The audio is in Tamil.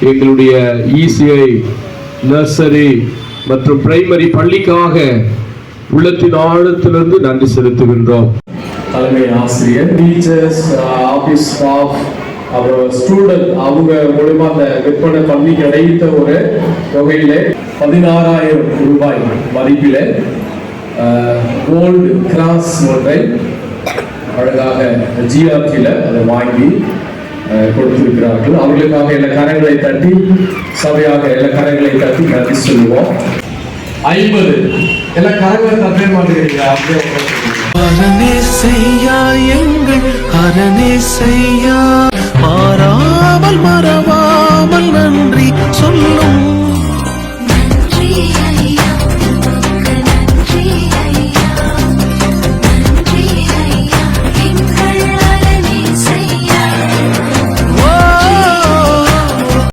எங்களுடைய இசிஐ நர்சரி மற்றும் பிரைமரி பள்ளிக்காக உள்ளத்தின் ஆழத்திலிருந்து நன்றி செலுத்துகின்றோம். தலைமை ஆசிரியர், டீச்சர்ஸ், ஆபீஸ் ஸ்டாஃப், அப்புறம் ஸ்டூடெண்ட் அவங்க மூலமா அந்த விற்பனை பண்ணி கிடைத்த ஒரு தொகையில 16,000 ரூபாய் மதிப்பில கோல்டு கிராஸ் ஒன்றை அழகாக ஜிஆர்டியில அதை வாங்கி கொடுத்திருக்கிறார்கள். அவர்களுக்காக எல்லா கரங்களை தட்டி, சபையாக எல்லா கரங்களை தட்டி நன்றி சொல்லுவோம். 50 எல்லா கரங்களை தட்ட மாட்டேங்கிறீங்க. அரணே செய்யா எங்கள் அரணே செய்யா மாறாமல் மறவா